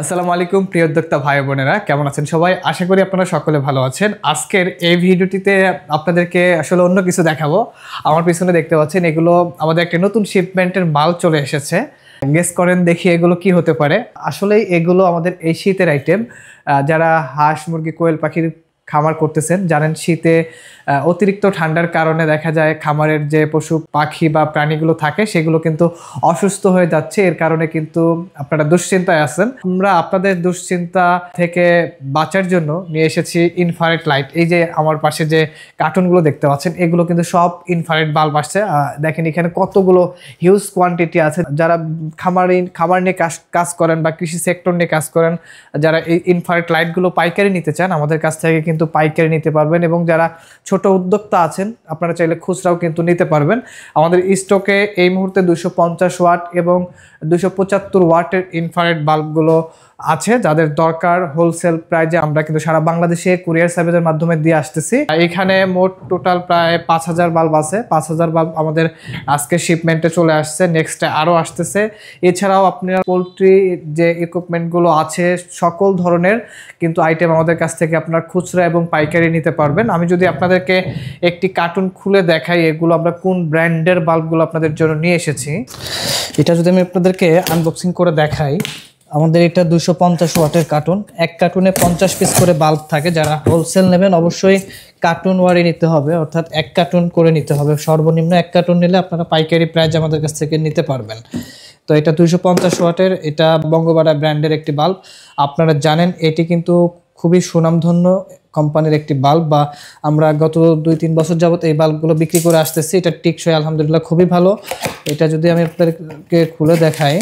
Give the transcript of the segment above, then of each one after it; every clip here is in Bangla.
আসসালামু আলাইকুম প্রিয় উদ্যোক্তা ভাই বোনেরা, কেমন আছেন সবাই? আশা করি আপনারা সকলে ভালো আছেন। আজকের এই ভিডিওটিতে আপনাদেরকে আসলে অন্য কিছু দেখাবো। আমার পিছনে দেখতে পাচ্ছেন এগুলো আমাদের একটা নতুন শিপমেন্টের মাল চলে এসেছে। গেস করেন দেখি এগুলো কি হতে পারে। আসলে এগুলো আমাদের এই শীতের আইটেম। যারা হাঁস মুরগি কোয়েল পাখির খামার করতেছেন জানেন, শীতে অতিরিক্ত ঠান্ডার কারণে দেখা যায় খামারের যে পশু পাখি বা প্রাণীগুলো থাকে সেগুলো কিন্তু অসুস্থ হয়ে যাচ্ছে। এর কারণে কিন্তু আপনারা দুশ্চিন্তায় আছেন। আমরা আপনাদের দুশ্চিন্তা থেকে বাঁচার জন্য নিয়ে এসেছি ইনফ্রারেড লাইট। এই যে আমার পাশে যে কার্টুনগুলো দেখতে পাচ্ছেন এগুলো কিন্তু সব ইনফ্রারেড বাল্ব আসছে। দেখেন এখানে কতগুলো হিউজ কোয়ান্টিটি আছে। যারা খামার নিয়ে কাজ করেন বা কৃষি সেক্টর নিয়ে কাজ করেন, যারা এই ইনফ্রারেড লাইটগুলো পাইকারি নিতে চান আমাদের কাছ থেকে কিন্তু পাইকারি নিতে পারবেন, এবং যারা ছোট উদ্যোক্তা আছেন আপনারা চাইলে খুচরাও কিন্তু নিতে পারবেন। আমাদের স্টকে এই মুহূর্তে 250 ওয়াট এবং 275 ওয়াটের ইনফ্রারেড বাল্বগুলো আছে। যাদের দরকার হোলসেল প্রাইজে আমরা কিন্তু সারা বাংলাদেশে কুরিয়ার সার্ভিসের মাধ্যমে দিয়ে আসতেছি। এখানে মোট টোটাল প্রায় 5000 বাল্ব আছে। 5000 বাল্ব আমাদের আজকে শিপমেন্টে চলে আসছে, নেক্সটে আরও আসতেছে। এছাড়াও আপনার পোলট্রি যে ইকুইপমেন্টগুলো আছে সকল ধরনের কিন্তু আইটেম আমাদের কাছ থেকে আপনার খুচরা এবং পাইকারি নিতে পারবেন। আমি যদি আপনাদেরকে একটি কার্টুন খুলে দেখাই এগুলো আমরা কোন ব্র্যান্ডের বাল্বগুলো আপনাদের জন্য নিয়ে এসেছি, এটা যদি আমি আপনাদেরকে আনবক্সিং করে দেখাই। আমাদের এটা 250 ওয়াটের কার্টুন। এক কার্টুনে 50 পিস করে বাল্ব থাকে। যারা হোলসেল নেবেন অবশ্যই কার্টুন ওয়ারি নিতে হবে, অর্থাৎ এক কার্টুন করে নিতে হবে। সর্বনিম্ন এক কার্টুন নিলে আপনারা পাইকারি প্রাইস আমাদের কাছ থেকে নিতে পারবেন। তো এটা 250 ওয়াটের, এটা বঙ্গবাড়া ব্র্যান্ডের একটি বাল্ব। আপনারা জানেন এটি কিন্তু খুবই সুনামধন্য কোম্পানির একটি বাল্ব, বা আমরা গত 2-3 বছর যাবত এই বাল্বগুলো বিক্রি করে আসতেছি। এটা টিকসই আলহামদুলিল্লাহ খুবই ভালো। এটা যদি আমি আপনাদেরকে খুলে দেখাই,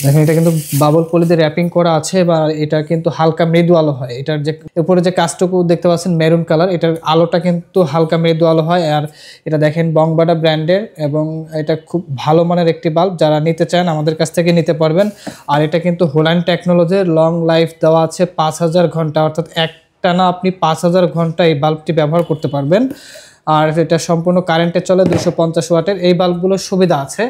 দেখেন এটা কিন্তু বাবল পলিতে র্যাপিং করা আছে, বা এটা কিন্তু হালকা মৃদু আলো হয়। এটার যে উপরে যে কাজটুকু দেখতে পাচ্ছেন মেরুন কালার, এটার আলোটা কিন্তু হালকা মৃদু আলো হয়। আর এটা দেখেন বঙ্গবাড়া ব্র্যান্ডের, এবং এটা খুব ভালো মানের একটি বাল্ব। যারা নিতে চান আমাদের কাছ থেকে নিতে পারবেন। আর এটা কিন্তু হোল্যান্ড টেকনোলজির লং লাইফ দেওয়া আছে 5000 ঘন্টা, অর্থাৎ একটানা আপনি 5000 ঘন্টা এই বাল্বটি ব্যবহার করতে পারবেন। আর এটা সম্পূর্ণ কারেন্টে চলে, 250 ওয়াটের। এই বাল্বগুলোর সুবিধা আছে।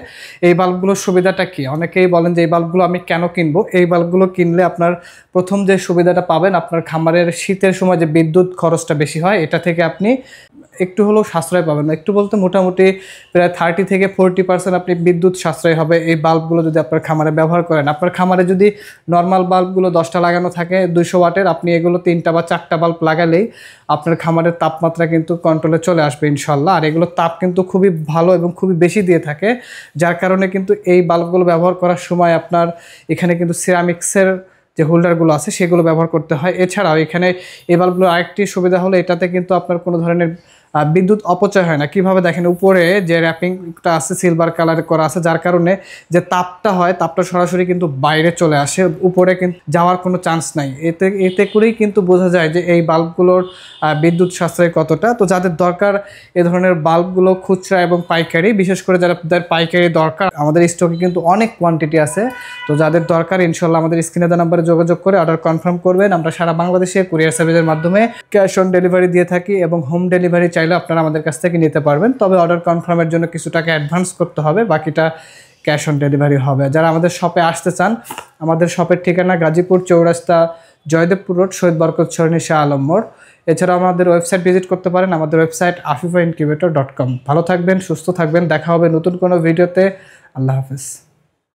এই বাল্বগুলোর সুবিধাটা কি? অনেকেই বলেন যে এই বাল্বগুলো আমি কেন কিনবো। এই বাল্বগুলো কিনলে আপনার প্রথম যে সুবিধাটা পাবেন, আপনার খামারের শীতের সময় যে বিদ্যুৎ খরচটা বেশি হয় এটা থেকে আপনি একটু হলেও সাশ্রয় পাবেন। একটু বলতে মোটামুটি প্রায় 30 থেকে 40% আপনি বিদ্যুৎ সাশ্রয় হবে এই বাল্বগুলো যদি আপনার খামারে ব্যবহার করেন। আপনার খামারে যদি নর্মাল বাল্বগুলো 10টা লাগানো থাকে 200 ওয়াটের, আপনি এগুলো 3টা বা 4টা বাল্ব লাগালেই আপনার খামারের তাপমাত্রা কিন্তু কন্ট্রোলে চলে আসবে ইনশাল্লাহ। আর এগুলো তাপ কিন্তু খুবই ভালো এবং খুবই বেশি দিয়ে থাকে, যার কারণে কিন্তু এই বাল্বগুলো ব্যবহার করার সময় আপনার এখানে কিন্তু সিরামিক্সের যে হোল্ডারগুলো আছে সেগুলো ব্যবহার করতে হয়। এছাড়াও এখানে এই বাল্বগুলোর আরেকটি সুবিধা হলো এটাতে কিন্তু আপনার কোনো ধরনের বিদ্যুৎ অপচয় হয় না। কিভাবে দেখেন, উপরে যে র্যাপিংটা আছে সিলভার কালার করা আছে, যার কারণে যে তাপটা হয় তাপটা সরাসরি কিন্তু বাইরে চলে আসে, উপরে কিন্তু যাওয়ার কোনো চান্স নাই। এতে করেই কিন্তু বোঝা যায় যে এই বাল্বগুলোর বিদ্যুৎ সাশ্রয় কতটা। তো যাদের দরকার এ ধরনের বাল্বগুলো খুচরা এবং পাইকারি, বিশেষ করে যাদের পাইকারি দরকার আমাদের স্টকে কিন্তু অনেক কোয়ান্টিটি আছে। তো যাদের দরকার ইনশাল্লাহ আমাদের স্ক্রিনে দেওয়া নাম্বারে যোগাযোগ করে অর্ডার কনফার্ম করবেন। আমরা সারা বাংলাদেশে কুরিয়ার সার্ভিসের মাধ্যমে ক্যাশ অন ডেলিভারি দিয়ে থাকি, এবং হোম ডেলিভারি চাইলে আপনারা আমাদের কাছ থেকে নিতে পারবেন। তবে অর্ডার কনফার্মের জন্য কিছু টাকা অ্যাডভান্স করতে হবে, বাকিটা ক্যাশ অন ডেলিভারি হবে। যারা আমাদের শপে আসতে চান, আমাদের শপের ঠিকানা গাজীপুর চৌরাস্তা, জয়দেবপুর রোড, শহীদ বরকত সরণি, শাহ আলম মোড়। এছাড়াও আমাদের ওয়েবসাইট ভিজিট করতে পারেন, আমাদের ওয়েবসাইট afifa-incubator.com। ভালো থাকবেন, সুস্থ থাকবেন, দেখা হবে নতুন কোনো ভিডিওতে। আল্লাহ হাফেজ।